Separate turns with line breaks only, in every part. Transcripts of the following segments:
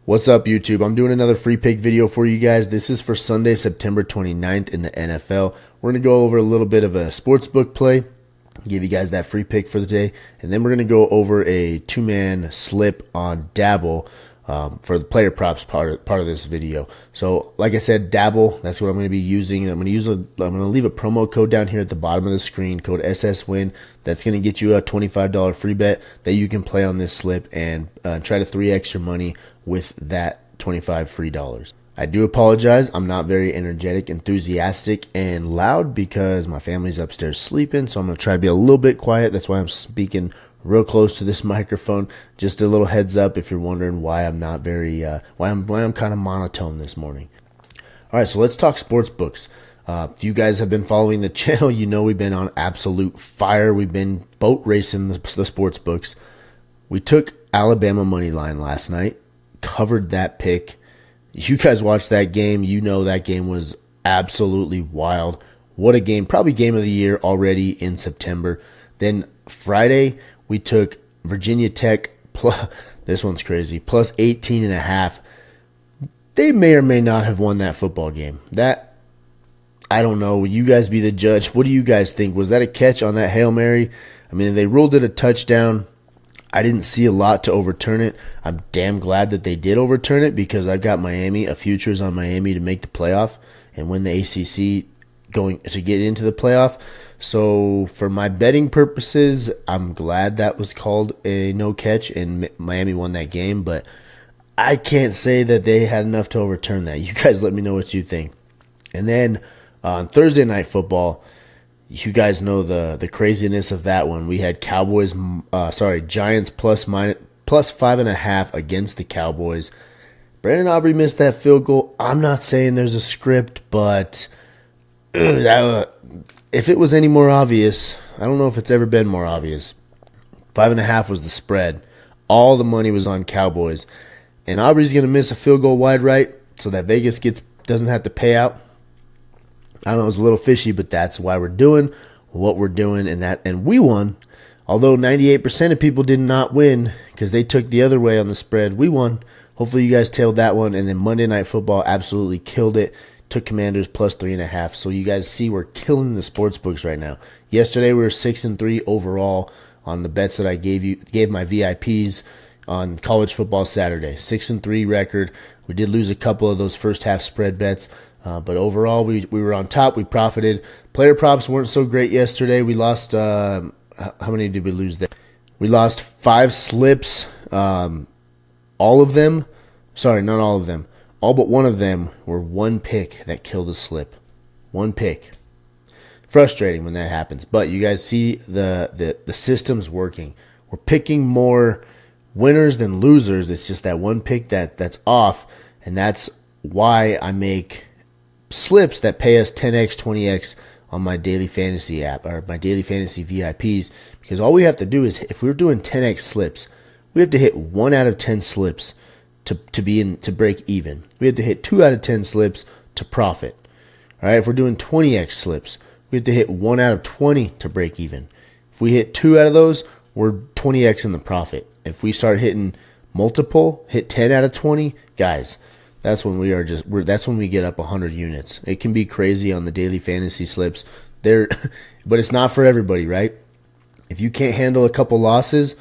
What's up, YouTube? I'm doing another free pick video for you guys. This is for Sunday, September 29th in the NFL. We're going to go over a little bit of a sportsbook play, give you guys that free pick for the day, and then we're going to go over a two-man slip on Dabble for the player props part of this video. So, like I said, Dabble, that's what I'm going to be using. I'm going to leave a promo code down here at the bottom of the screen, code SSWIN. That's going to get you a $25 free bet that you can play on this slip and try to 3x your money with that $25 free dollars. I do apologize. I'm not very energetic, enthusiastic, and loud because my family's upstairs sleeping, so I'm going to try to be a little bit quiet. That's why I'm speaking real close to this microphone. Just a little heads up if you're wondering why I'm not very why I'm kind of monotone this morning. All right, so let's talk sports books. If you guys have been following the channel, you know we've been on absolute fire. We've been boat racing the sports books. We took Alabama money line last night, covered that pick. You guys watched that game. You know that game was absolutely wild. What a game. Probably game of the year already in September. Then Friday, we took Virginia Tech, plus, this one's crazy, plus 18.5. They may or may not have won that football game. That, I don't know. You guys be the judge. What do you guys think? Was that a catch on that Hail Mary? I mean, they ruled it a touchdown. I didn't see a lot to overturn it. I'm damn glad that they did overturn it because I've got Miami, a futures on Miami to make the playoff and win the ACC going to get into the playoff. So for my betting purposes, I'm glad that was called a no catch and Miami won that game, but I can't say that they had enough to overturn that. You guys let me know what you think. And then on Thursday Night Football, you guys know the craziness of that one. We had Giants plus 5.5 against the Cowboys. Brandon Aubrey missed that field goal. I'm not saying there's a script, but if it was any more obvious, I don't know if it's ever been more obvious. 5.5 was the spread. All the money was on Cowboys. And Aubrey's going to miss a field goal wide right so that Vegas doesn't have to pay out. I don't know, it was a little fishy, but that's why we're doing what we're doing, and we won. Although 98% of people did not win because they took the other way on the spread, we won. Hopefully you guys tailed that one, and then Monday Night Football absolutely killed it. Took Commanders plus 3.5. So you guys see we're killing the sports books right now. Yesterday we were 6-3 overall on the bets that I gave my VIPs on college football Saturday. 6-3 record. We did lose a couple of those first half spread bets. But overall, we were on top. We profited. Player props weren't so great yesterday. We lost, how many did we lose there? We lost 5 slips. All of them, sorry, not all of them. All but one of them were one pick that killed a slip. One pick. Frustrating when that happens. But you guys see the system's working. We're picking more winners than losers. It's just that one pick that's off. And that's why I make slips that pay us 10x, 20x on my daily fantasy app or my daily fantasy VIPs, because all we have to do is, if we're doing 10x slips, we have to hit 1 out of 10 slips to break even. We have to hit 2 out of 10 slips to profit. All right, if we're doing 20x slips, we have to hit 1 out of 20 to break even. If we hit 2 out of those, we're 20x in the profit. If we start hitting multiple, hit 10 out of 20, guys, that's when that's when we get up 100 units. It can be crazy on the daily fantasy slips there, but it's not for everybody, right? If you can't handle a couple losses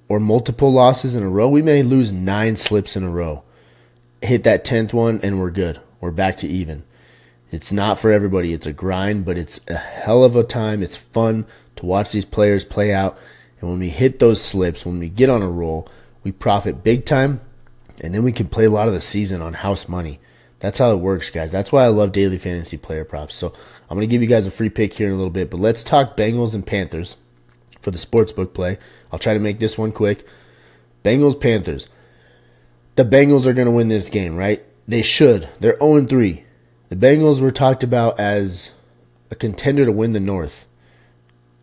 or multiple losses in a row, we may lose 9 slips in a row. Hit that 10th one and we're good. We're back to even. It's not for everybody. It's a grind, but it's a hell of a time. It's fun to watch these players play out. And when we hit those slips, when we get on a roll, we profit big time. And then we can play a lot of the season on house money. That's how it works, guys. That's why I love daily fantasy player props. So I'm going to give you guys a free pick here in a little bit. But let's talk Bengals and Panthers for the sportsbook play. I'll try to make this one quick. Bengals, Panthers. The Bengals are going to win this game, right? They should. They're 0-3. The Bengals were talked about as a contender to win the North.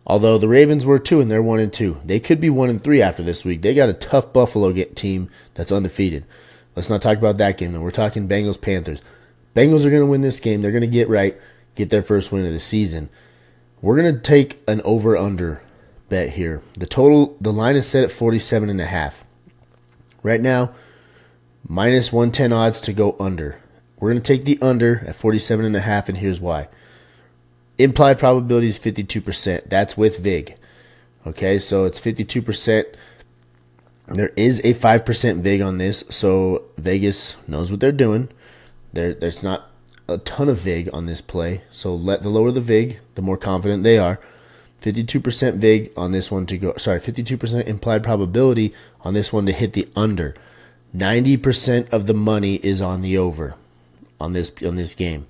Although the Ravens were too, and they're 1-2. They could be 1-3 after this week. They got a tough Buffalo team that's undefeated. Let's not talk about that game, though. We're talking Bengals, Panthers. Bengals are going to win this game. They're going to get their first win of the season. We're going to take an over-under bet here. The line is set at 47.5. Right now, Minus 110 odds to go under. We're going to take the under at 47.5, and here's why. Implied probability is 52%. That's with VIG. Okay, so it's 52%. There is a 5% VIG on this, so Vegas knows what they're doing. There's not a ton of VIG on this play, so the lower the VIG, the more confident they are. 52% VIG on this one to go. Sorry, 52% implied probability on this one to hit the under. 90% of the money is on the over on this game.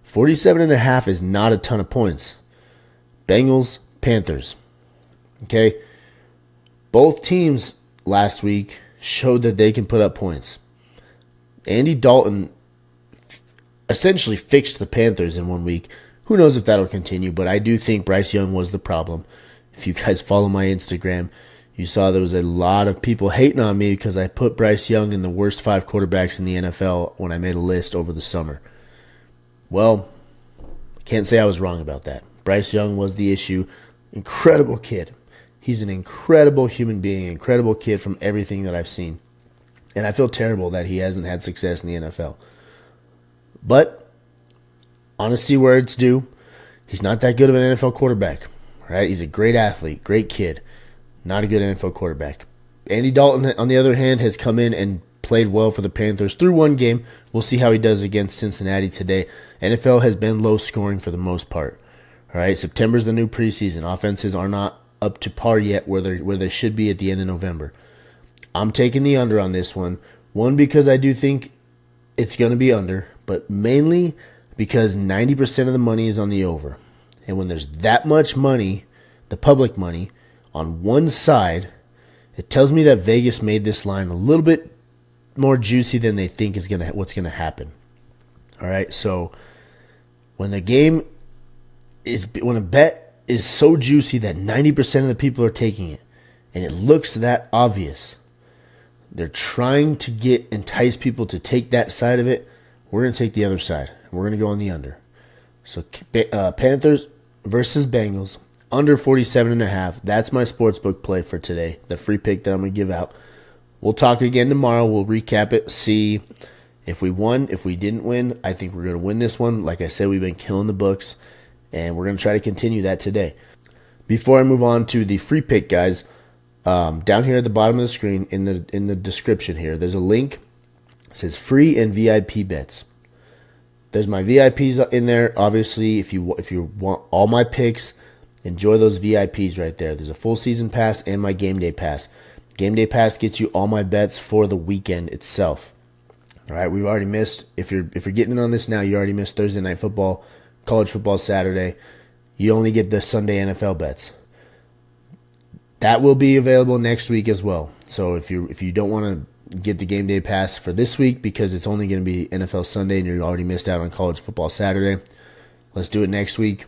47.5 is not a ton of points. Bengals, Panthers. Okay, both teams last week showed that they can put up points. Andy Dalton essentially fixed the Panthers in 1 week. Who knows if that'll continue, but I do think Bryce Young was the problem. If you guys follow my Instagram, you saw there was a lot of people hating on me because I put Bryce Young in the worst 5 quarterbacks in the NFL when I made a list over the summer. Well, I can't say I was wrong about that. Bryce Young was the issue. Incredible kid. He's an incredible human being, incredible kid from everything that I've seen. And I feel terrible that he hasn't had success in the NFL. But, honesty where it's due, he's not that good of an NFL quarterback. Right? He's a great athlete, great kid. Not a good NFL quarterback. Andy Dalton, on the other hand, has come in and played well for the Panthers through 1 game. We'll see how he does against Cincinnati today. NFL has been low scoring for the most part. All right, September's the new preseason. Offenses are not up to par yet where they should be at the end of November. I'm taking the under on this one. One, because I do think it's going to be under, but mainly because 90% of the money is on the over. And when there's that much money, the public money, on one side, it tells me that Vegas made this line a little bit more juicy than they think is what's going to happen. All right, so when a bet is so juicy that 90% of the people are taking it, and it looks that obvious, they're trying to entice people to take that side of it. We're going to take the other side. We're going to go on the under. So Panthers versus Bengals, under 47.5. That's my sportsbook play for today, the free pick that I'm going to give out. We'll talk again tomorrow. We'll recap it, see if we won. If we didn't win, I think we're going to win this one. Like I said, we've been killing the books, and we're going to try to continue that today. Before I move on to the free pick, guys, down here at the bottom of the screen in the description here, there's a link. It says free and VIP bets. There's my VIPs in there. Obviously, if you want all my picks, enjoy those VIPs right there. There's a full season pass and my game day pass. Game day pass gets you all my bets for the weekend itself. All right, we've already missed. If you're getting in on this now, you already missed Thursday night football, college football Saturday. You only get the Sunday NFL bets. That will be available next week as well. So if you don't want to get the game day pass for this week because it's only going to be NFL Sunday and you already missed out on college football Saturday, let's do it next week.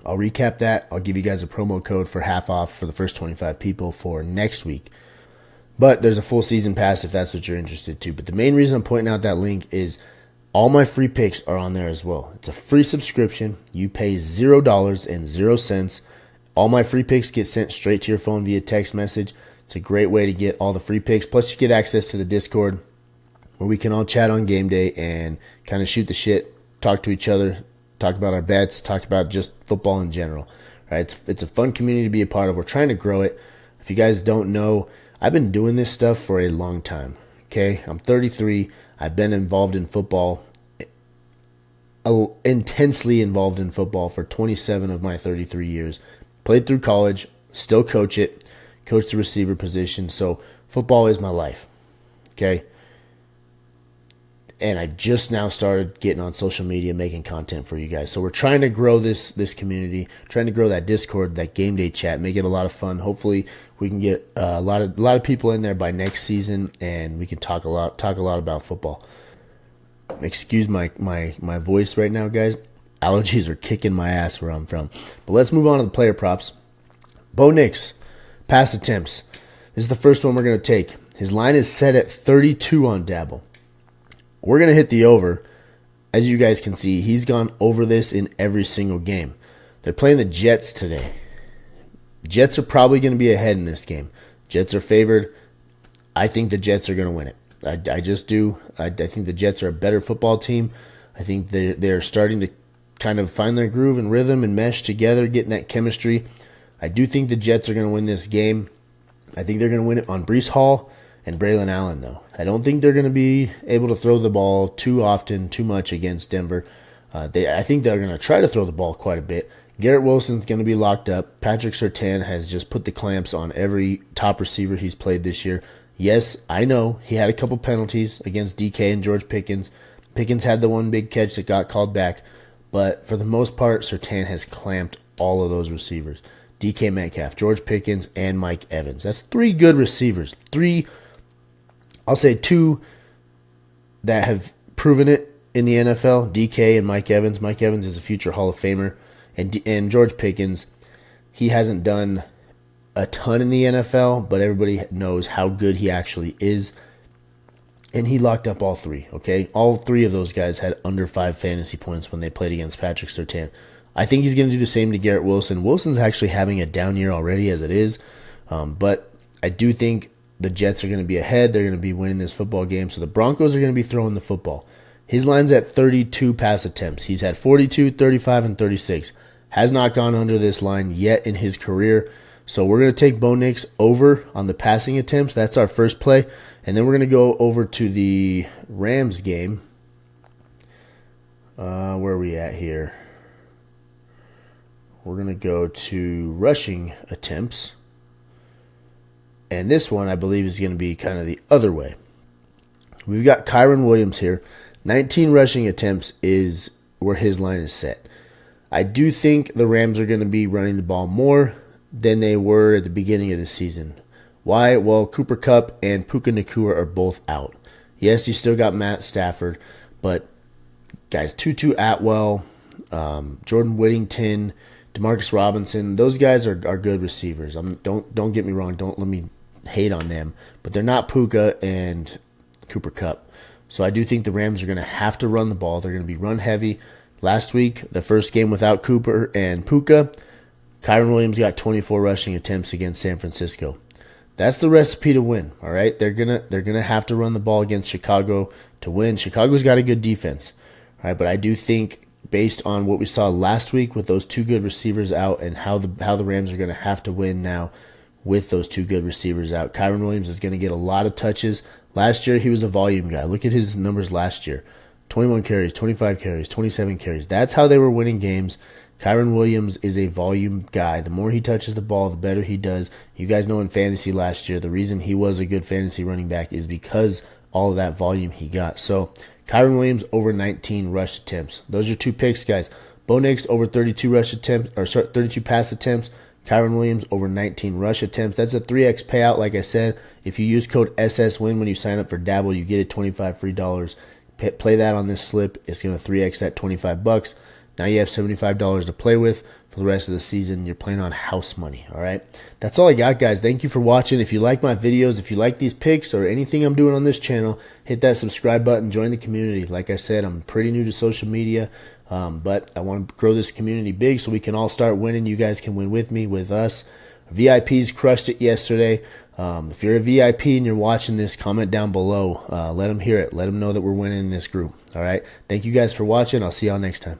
I'll recap that. I'll give you guys a promo code for half off for the first 25 people for next week. But there's a full season pass if that's what you're interested to. But the main reason I'm pointing out that link is all my free picks are on there as well. It's a free subscription. You pay $0.00. All my free picks get sent straight to your phone via text message. It's a great way to get all the free picks. Plus, you get access to the Discord where we can all chat on game day and kind of shoot the shit, talk to each other, talk about our bets, talk about just football in general. Right? It's a fun community to be a part of. We're trying to grow it. If you guys don't know, I've been doing this stuff for a long time. Okay, I'm 33. I've been involved in football, intensely involved in football for 27 of my 33 years. Played through college, still coach it, coach the receiver position. So football is my life. Okay. And I just now started getting on social media, making content for you guys. So we're trying to grow this community, trying to grow that Discord, that game day chat, make it a lot of fun. Hopefully we can get a lot of people in there by next season, and we can talk a lot about football. Excuse my voice right now, guys. Allergies are kicking my ass where I'm from. But let's move on to the player props. Bo Nix, pass attempts. This is the first one we're going to take. His line is set at 32 on Dabble. We're going to hit the over. As you guys can see, he's gone over this in every single game. They're playing the Jets today. Jets are probably going to be ahead in this game. Jets are favored. I think the Jets are going to win it. I just do. I think the Jets are a better football team. I think they're starting to kind of find their groove and rhythm and mesh together, getting that chemistry. I do think the Jets are going to win this game. I think they're going to win it on Breece Hall and Braylon Allen, though. I don't think they're going to be able to throw the ball too often, too much against Denver. I think they're going to try to throw the ball quite a bit. Garrett Wilson's going to be locked up. Patrick Surtain has just put the clamps on every top receiver he's played this year. Yes, I know he had a couple penalties against DK and George Pickens. Pickens had the one big catch that got called back. But for the most part, Surtain has clamped all of those receivers. DK Metcalf, George Pickens, and Mike Evans. That's three good receivers. I'll say two that have proven it in the NFL, DK and Mike Evans. Mike Evans is a future Hall of Famer. And George Pickens, he hasn't done a ton in the NFL, but everybody knows how good he actually is. And he locked up all three, okay? All three of those guys had under 5 fantasy points when they played against Patrick Surtain. I think he's going to do the same to Garrett Wilson. Wilson's actually having a down year already as it is. But I do think the Jets are going to be ahead. They're going to be winning this football game. So the Broncos are going to be throwing the football. His line's at 32 pass attempts. He's had 42, 35, and 36. Has not gone under this line yet in his career. So we're going to take Bo Nix over on the passing attempts. That's our first play. And then we're going to go over to the Rams game. Where are we at here? We're going to go to rushing attempts. And this one, I believe, is going to be kind of the other way. We've got Kyron Williams here. 19 rushing attempts is where his line is set. I do think the Rams are going to be running the ball more than they were at the beginning of the season. Why? Well, Cooper Kupp and Puka Nacua are both out. Yes, you still got Matt Stafford, but guys, Tutu Atwell, Jordan Whittington, Demarcus Robinson, those guys are good receivers. Don't get me wrong. Don't let me hate on them, but they're not Puka and Cooper Kupp. So I do think the Rams are going to have to run the ball. They're going to be run heavy. Last week, the first game without Cooper and Puka, Kyron Williams got 24 rushing attempts against San Francisco. That's the recipe to win, all right? They're gonna have to run the ball against Chicago to win. Chicago's got a good defense, all right? But I do think based on what we saw last week with those two good receivers out and how the Rams are going to have to win now with those two good receivers out, Kyron Williams is going to get a lot of touches. Last year, he was a volume guy. Look at his numbers last year. 21 carries, 25 carries, 27 carries. That's how they were winning games. Kyron Williams is a volume guy. The more he touches the ball, the better he does. You guys know in fantasy last year, the reason he was a good fantasy running back is because all of that volume he got. So Kyron Williams over 19 rush attempts. Those are two picks, guys. Bo Nix over 32 rush attempts, or 32 pass attempts. Kyron Williams over 19 rush attempts. That's a 3x payout. Like I said, if you use code SSWIN when you sign up for Dabble, you get it $25 free. Play that on this slip. It's going to 3x that $25. Now you have $75 to play with for the rest of the season. You're playing on house money, all right? That's all I got, guys. Thank you for watching. If you like my videos, if you like these picks or anything I'm doing on this channel, hit that subscribe button, join the community. Like I said, I'm pretty new to social media, but I want to grow this community big so we can all start winning. You guys can win with me, with us. VIPs crushed it yesterday. If you're a VIP and you're watching this, comment down below. Let them hear it. Let them know that we're winning in this group, all right? Thank you guys for watching. I'll see y'all next time.